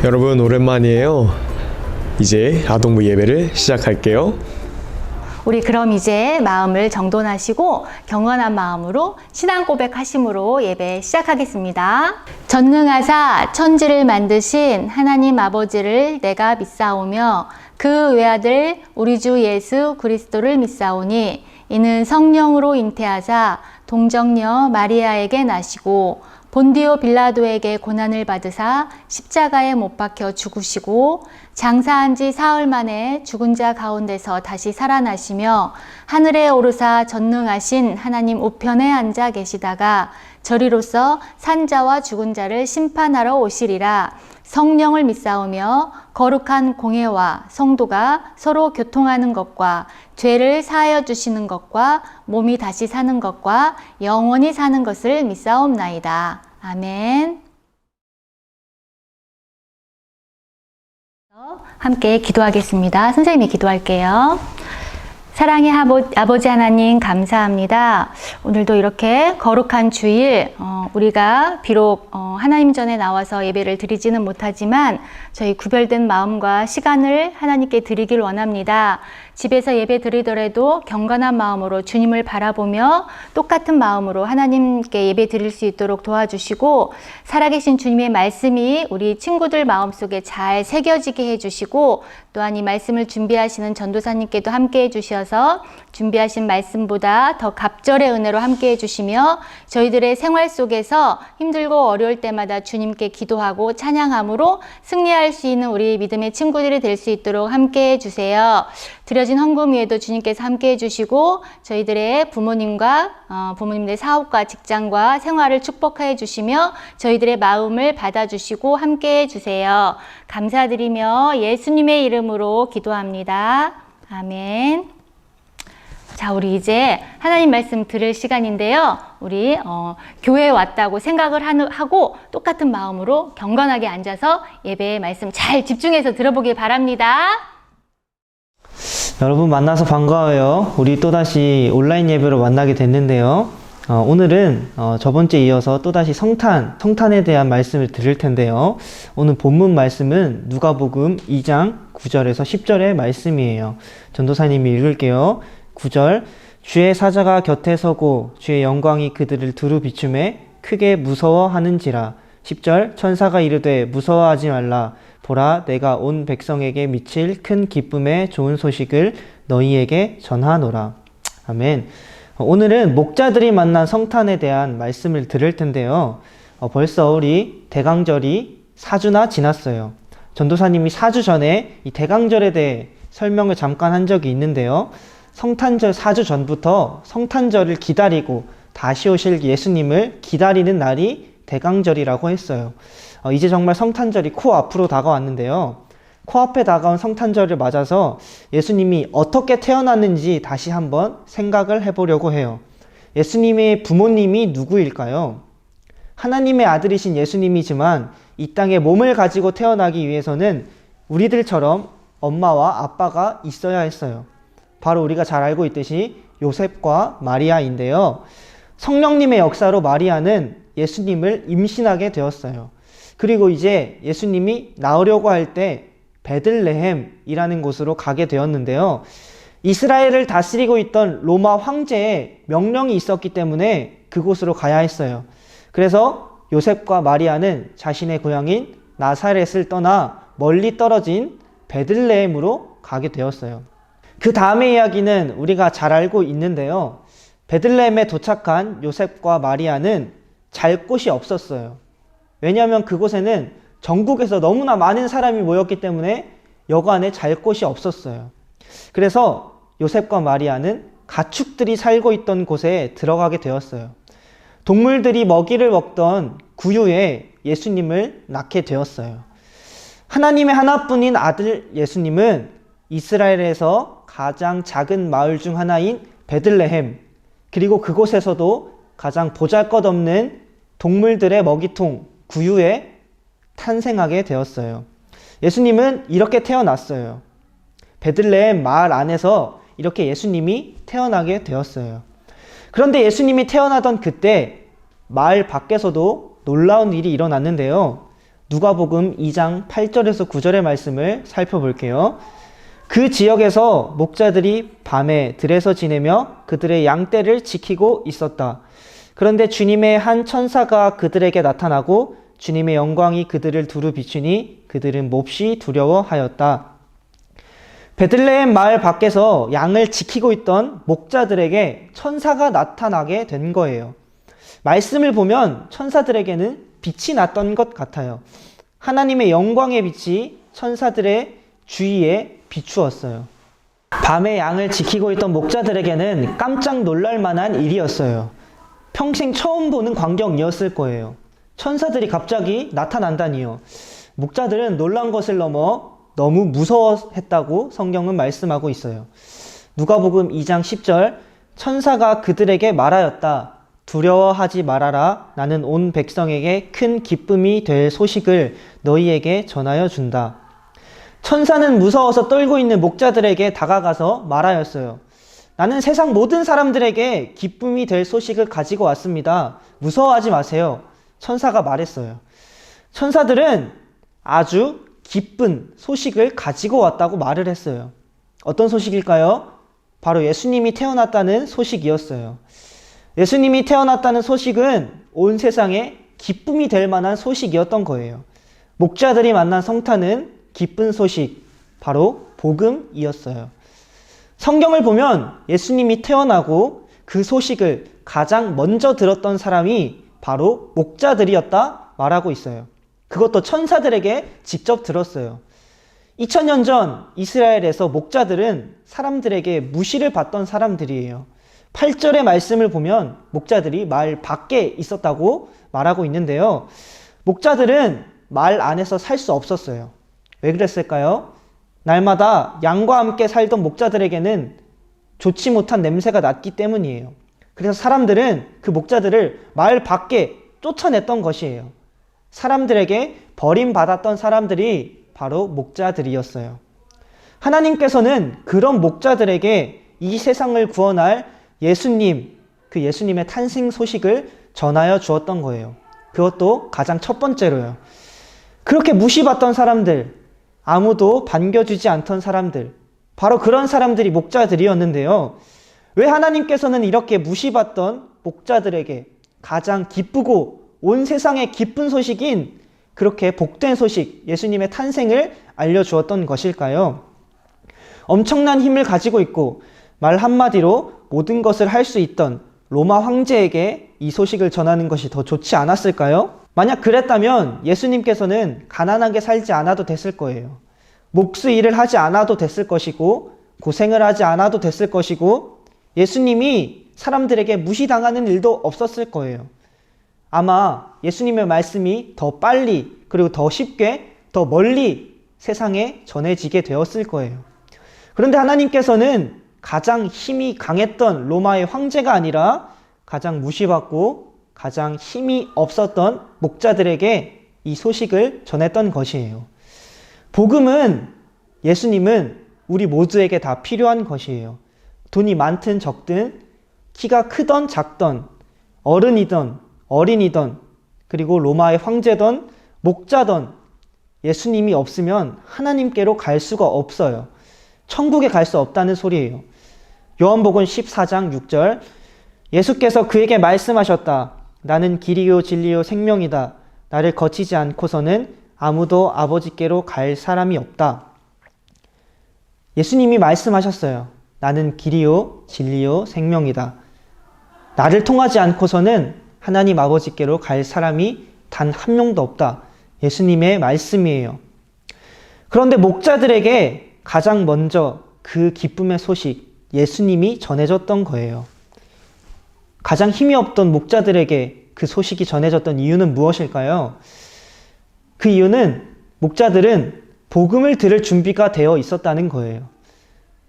여러분 오랜만이에요. 이제 아동부 예배를 시작할게요. 우리 그럼 이제 마음을 정돈하시고 경건한 마음으로 신앙 고백하심으로 예배 시작하겠습니다. 전능하사 천지를 만드신 하나님 아버지를 내가 믿사오며 그 외아들 우리 주 예수 그리스도를 믿사오니 이는 성령으로 잉태하사 동정녀 마리아에게 나시고 본디오 빌라도에게 고난을 받으사 십자가에 못 박혀 죽으시고 장사한 지 사흘 만에 죽은 자 가운데서 다시 살아나시며 하늘에 오르사 전능하신 하나님 우편에 앉아 계시다가 저리로서 산자와 죽은 자를 심판하러 오시리라. 성령을 믿사오며 거룩한 공회와 성도가 서로 교통하는 것과 죄를 사하여 주시는 것과 몸이 다시 사는 것과 영원히 사는 것을 믿사옵나이다. 아멘. 함께 기도하겠습니다. 선생님이 기도할게요. 사랑의 아버지 하나님 감사합니다. 오늘도 이렇게 거룩한 주일 우리가 비록 하나님 전에 나와서 예배를 드리지는 못하지만 저희 구별된 마음과 시간을 하나님께 드리길 원합니다. 집에서 예배 드리더라도 경건한 마음으로 주님을 바라보며 똑같은 마음으로 하나님께 예배 드릴 수 있도록 도와주시고 살아계신 주님의 말씀이 우리 친구들 마음속에 잘 새겨지게 해주시고 또한 이 말씀을 준비하시는 전도사님께도 함께 해주셔서 준비하신 말씀보다 더 갑절의 은혜로 함께 해주시며 저희들의 생활 속에서 힘들고 어려울 때마다 주님께 기도하고 찬양함으로 승리할 수 있는 우리 믿음의 친구들이 될 수 있도록 함께 해주세요. 드려진 헌금 위에도 주님께서 함께 해주시고 저희들의 부모님들의 사업과 직장과 생활을 축복해 주시며 저희들의 마음을 받아주시고 함께 해주세요. 감사드리며 예수님의 이름으로 기도합니다. 아멘. 자, 우리 이제 하나님 말씀 들을 시간인데요. 우리 교회에 왔다고 생각을 하고 똑같은 마음으로 경건하게 앉아서 예배의 말씀 잘 집중해서 들어보길 바랍니다. 여러분 만나서 반가워요. 우리 또다시 온라인 예배로 만나게 됐는데요. 오늘은 저번주에 이어서 또다시 성탄에 대한 말씀을 드릴 텐데요. 오늘 본문 말씀은 누가복음 2장 9절에서 10절의 말씀이에요. 전도사님이 읽을게요. 9절 주의 사자가 곁에 서고 주의 영광이 그들을 두루 비추매 크게 무서워하는지라. 10절 천사가 이르되 무서워하지 말라. 보라 내가 온 백성에게 미칠 큰 기쁨의 좋은 소식을 너희에게 전하노라. 아멘. 오늘은 목자들이 만난 성탄에 대한 말씀을 들을 텐데요. 벌써 우리 대강절이 4주나 지났어요. 전도사님이 4주 전에 이 대강절에 대해 설명을 잠깐 한 적이 있는데요. 성탄절 4주 전부터 성탄절을 기다리고 다시 오실 예수님을 기다리는 날이 대강절이라고 했어요. 이제 정말 성탄절이 코앞으로 다가왔는데요. 코앞에 다가온 성탄절을 맞아서 예수님이 어떻게 태어났는지 다시 한번 생각을 해보려고 해요. 예수님의 부모님이 누구일까요? 하나님의 아들이신 예수님이지만 이 땅에 몸을 가지고 태어나기 위해서는 우리들처럼 엄마와 아빠가 있어야 했어요. 바로 우리가 잘 알고 있듯이 요셉과 마리아인데요. 성령님의 역사로 마리아는 예수님을 임신하게 되었어요. 그리고 이제 예수님이 나오려고 할 때 베들레헴이라는 곳으로 가게 되었는데요. 이스라엘을 다스리고 있던 로마 황제의 명령이 있었기 때문에 그곳으로 가야 했어요. 그래서 요셉과 마리아는 자신의 고향인 나사렛을 떠나 멀리 떨어진 베들레헴으로 가게 되었어요. 그 다음의 이야기는 우리가 잘 알고 있는데요. 베들레헴에 도착한 요셉과 마리아는 잘 곳이 없었어요. 왜냐하면 그곳에는 전국에서 너무나 많은 사람이 모였기 때문에 여간에 잘 곳이 없었어요. 그래서 요셉과 마리아는 가축들이 살고 있던 곳에 들어가게 되었어요. 동물들이 먹이를 먹던 구유에 예수님을 낳게 되었어요. 하나님의 하나뿐인 아들 예수님은 이스라엘에서 가장 작은 마을 중 하나인 베들레헴, 그리고 그곳에서도 가장 보잘것없는 동물들의 먹이통 구유에 탄생하게 되었어요. 예수님은 이렇게 태어났어요. 베들레헴 마을 안에서 이렇게 예수님이 태어나게 되었어요. 그런데 예수님이 태어나던 그때 마을 밖에서도 놀라운 일이 일어났는데요. 누가복음 2장 8절에서 9절의 말씀을 살펴볼게요. 그 지역에서 목자들이 밤에 들에서 지내며 그들의 양떼를 지키고 있었다. 그런데 주님의 한 천사가 그들에게 나타나고 주님의 영광이 그들을 두루 비추니 그들은 몹시 두려워하였다. 베들레헴 마을 밖에서 양을 지키고 있던 목자들에게 천사가 나타나게 된 거예요. 말씀을 보면 천사들에게는 빛이 났던 것 같아요. 하나님의 영광의 빛이 천사들의 주위에 비추었어요. 밤에 양을 지키고 있던 목자들에게는 깜짝 놀랄 만한 일이었어요. 평생 처음 보는 광경이었을 거예요. 천사들이 갑자기 나타난다니요. 목자들은 놀란 것을 넘어 너무 무서워했다고 성경은 말씀하고 있어요. 누가복음 2장 10절, 천사가 그들에게 말하였다. 두려워하지 말아라. 나는 온 백성에게 큰 기쁨이 될 소식을 너희에게 전하여 준다. 천사는 무서워서 떨고 있는 목자들에게 다가가서 말하였어요. 나는 세상 모든 사람들에게 기쁨이 될 소식을 가지고 왔습니다. 무서워하지 마세요. 천사가 말했어요. 천사들은 아주 기쁜 소식을 가지고 왔다고 말을 했어요. 어떤 소식일까요? 바로 예수님이 태어났다는 소식이었어요. 예수님이 태어났다는 소식은 온 세상에 기쁨이 될 만한 소식이었던 거예요. 목자들이 만난 성탄은 기쁜 소식, 바로 복음이었어요. 성경을 보면 예수님이 태어나고 그 소식을 가장 먼저 들었던 사람이 바로 목자들이었다 말하고 있어요. 그것도 천사들에게 직접 들었어요. 2000년 전 이스라엘에서 목자들은 사람들에게 무시를 받던 사람들이에요. 8절의 말씀을 보면 목자들이 마을 밖에 있었다고 말하고 있는데요. 목자들은 마을 안에서 살 수 없었어요. 왜 그랬을까요? 날마다 양과 함께 살던 목자들에게는 좋지 못한 냄새가 났기 때문이에요. 그래서 사람들은 그 목자들을 마을 밖에 쫓아냈던 것이에요. 사람들에게 버림받았던 사람들이 바로 목자들이었어요. 하나님께서는 그런 목자들에게 이 세상을 구원할 예수님, 그 예수님의 탄생 소식을 전하여 주었던 거예요. 그것도 가장 첫 번째로요. 그렇게 무시받던 사람들, 아무도 반겨주지 않던 사람들, 바로 그런 사람들이 목자들이었는데요. 왜 하나님께서는 이렇게 무시받던 목자들에게 가장 기쁘고 온 세상에 기쁜 소식인 그렇게 복된 소식, 예수님의 탄생을 알려주었던 것일까요? 엄청난 힘을 가지고 있고 말 한마디로 모든 것을 할 수 있던 로마 황제에게 이 소식을 전하는 것이 더 좋지 않았을까요? 만약 그랬다면 예수님께서는 가난하게 살지 않아도 됐을 거예요. 몫의 일을 하지 않아도 됐을 것이고 고생을 하지 않아도 됐을 것이고 예수님이 사람들에게 무시당하는 일도 없었을 거예요. 아마 예수님의 말씀이 더 빨리 그리고 더 쉽게 더 멀리 세상에 전해지게 되었을 거예요. 그런데 하나님께서는 가장 힘이 강했던 로마의 황제가 아니라 가장 무시받고 가장 힘이 없었던 목자들에게 이 소식을 전했던 것이에요. 복음은, 예수님은 우리 모두에게 다 필요한 것이에요. 돈이 많든 적든, 키가 크던 작던, 어른이던 어린이던, 그리고 로마의 황제던 목자던, 예수님이 없으면 하나님께로 갈 수가 없어요. 천국에 갈 수 없다는 소리예요. 요한복음 14장 6절, 예수께서 그에게 말씀하셨다. 나는 길이요 진리요 생명이다. 나를 거치지 않고서는 아무도 아버지께로 갈 사람이 없다. 예수님이 말씀하셨어요. 나는 길이요 진리요 생명이다. 나를 통하지 않고서는 하나님 아버지께로 갈 사람이 단 한 명도 없다. 예수님의 말씀이에요. 그런데 목자들에게 가장 먼저 그 기쁨의 소식, 예수님이 전해졌던 거예요. 가장 힘이 없던 목자들에게 그 소식이 전해졌던 이유는 무엇일까요? 그 이유는 목자들은 복음을 들을 준비가 되어 있었다는 거예요.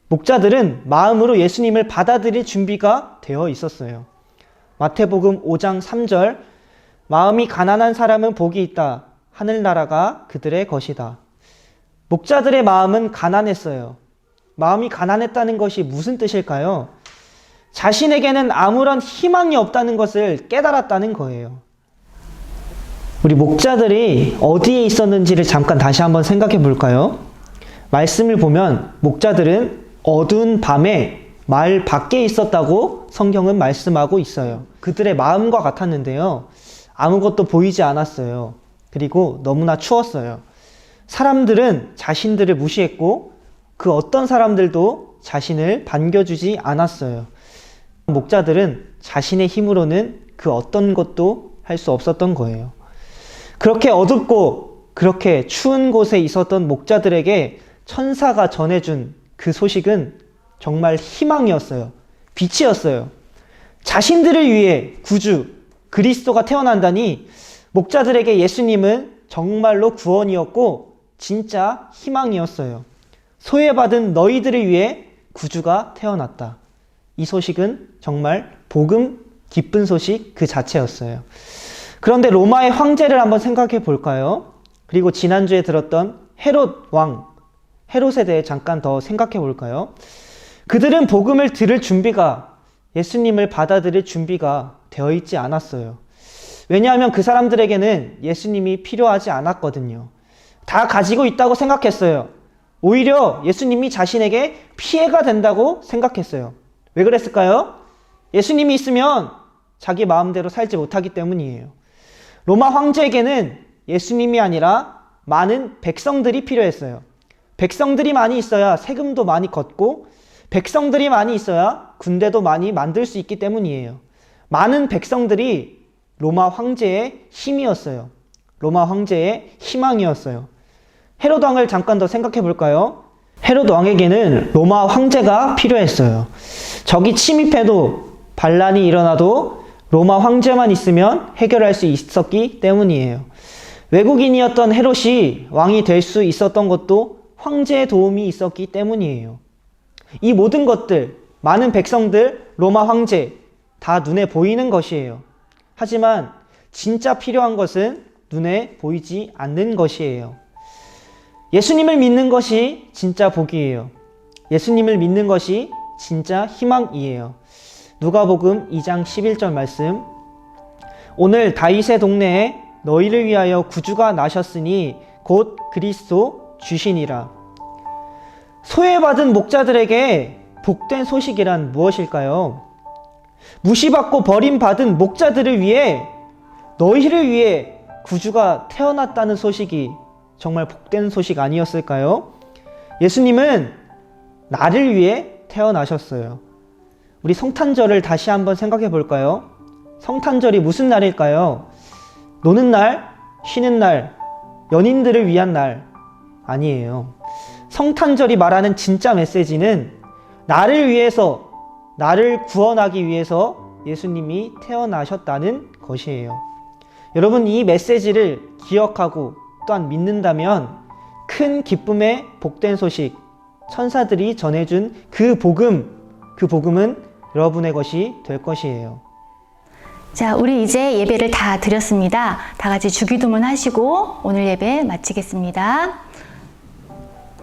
목자들은 마음으로 예수님을 받아들일 준비가 되어 있었어요. 마태복음 5장 3절, 마음이 가난한 사람은 복이 있다. 하늘나라가 그들의 것이다. 목자들의 마음은 가난했어요. 마음이 가난했다는 것이 무슨 뜻일까요? 자신에게는 아무런 희망이 없다는 것을 깨달았다는 거예요. 우리 목자들이 어디에 있었는지를 잠깐 다시 한번 생각해 볼까요? 말씀을 보면 목자들은 어두운 밤에 마을 밖에 있었다고 성경은 말씀하고 있어요. 그들의 마음과 같았는데요. 아무것도 보이지 않았어요. 그리고 너무나 추웠어요. 사람들은 자신들을 무시했고 그 어떤 사람들도 자신을 반겨주지 않았어요. 목자들은 자신의 힘으로는 그 어떤 것도 할 수 없었던 거예요. 그렇게 어둡고 그렇게 추운 곳에 있었던 목자들에게 천사가 전해준 그 소식은 정말 희망이었어요. 빛이었어요. 자신들을 위해 구주 그리스도가 태어난다니 목자들에게 예수님은 정말로 구원이었고 진짜 희망이었어요. 소외받은 너희들을 위해 구주가 태어났다. 이 소식은 정말 복음 기쁜 소식 그 자체였어요. 그런데 로마의 황제를 한번 생각해 볼까요? 그리고 지난주에 들었던 헤롯 왕, 헤롯에 대해 잠깐 더 생각해 볼까요? 그들은 복음을 들을 준비가, 예수님을 받아들일 준비가 되어 있지 않았어요. 왜냐하면 그 사람들에게는 예수님이 필요하지 않았거든요. 다 가지고 있다고 생각했어요. 오히려 예수님이 자신에게 피해가 된다고 생각했어요. 왜 그랬을까요? 예수님이 있으면 자기 마음대로 살지 못하기 때문이에요. 로마 황제에게는 예수님이 아니라 많은 백성들이 필요했어요. 백성들이 많이 있어야 세금도 많이 걷고 백성들이 많이 있어야 군대도 많이 만들 수 있기 때문이에요. 많은 백성들이 로마 황제의 힘이었어요. 로마 황제의 희망이었어요. 헤롯 왕을 잠깐 더 생각해 볼까요? 헤롯 왕에게는 로마 황제가 필요했어요. 적이 침입해도 반란이 일어나도 로마 황제만 있으면 해결할 수 있었기 때문이에요. 외국인이었던 헤롯이 왕이 될 수 있었던 것도 황제의 도움이 있었기 때문이에요. 이 모든 것들, 많은 백성들, 로마 황제 다 눈에 보이는 것이에요. 하지만 진짜 필요한 것은 눈에 보이지 않는 것이에요. 예수님을 믿는 것이 진짜 복이에요. 예수님을 믿는 것이 진짜 희망이에요. 누가복음 2장 11절 말씀. 오늘 다윗의 동네에 너희를 위하여 구주가 나셨으니 곧 그리스도 주시니라. 소외받은 목자들에게 복된 소식이란 무엇일까요? 무시받고 버림받은 목자들을 위해, 너희를 위해 구주가 태어났다는 소식이 정말 복된 소식 아니었을까요? 예수님은 나를 위해 태어나셨어요. 우리 성탄절을 다시 한번 생각해 볼까요? 성탄절이 무슨 날일까요? 노는 날, 쉬는 날, 연인들을 위한 날 아니에요. 성탄절이 말하는 진짜 메시지는 나를 위해서, 나를 구원하기 위해서 예수님이 태어나셨다는 것이에요. 여러분, 이 메시지를 기억하고 또한 믿는다면 큰 기쁨의 복된 소식, 천사들이 전해준 그 복음은 여러분의 것이 될 것이에요. 자, 우리 이제 예배를 다 드렸습니다. 다 같이 주기도문 하시고 오늘 예배 마치겠습니다.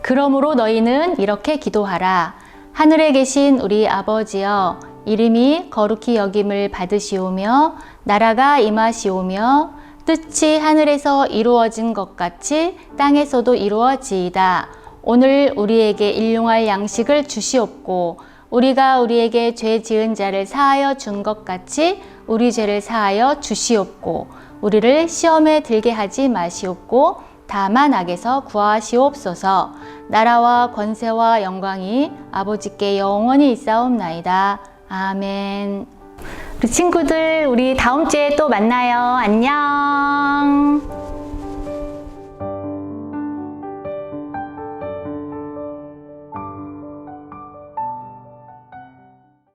그러므로 너희는 이렇게 기도하라. 하늘에 계신 우리 아버지여, 이름이 거룩히 여김을 받으시오며 나라가 임하시오며 뜻이 하늘에서 이루어진 것 같이 땅에서도 이루어지이다. 오늘 우리에게 일용할 양식을 주시옵고 우리가 우리에게 죄 지은 자를 사하여 준 것 같이 우리 죄를 사하여 주시옵고 우리를 시험에 들게 하지 마시옵고 다만 악에서 구하시옵소서. 나라와 권세와 영광이 아버지께 영원히 있사옵나이다. 아멘. 우리 친구들, 우리 다음 주에 또 만나요. 안녕.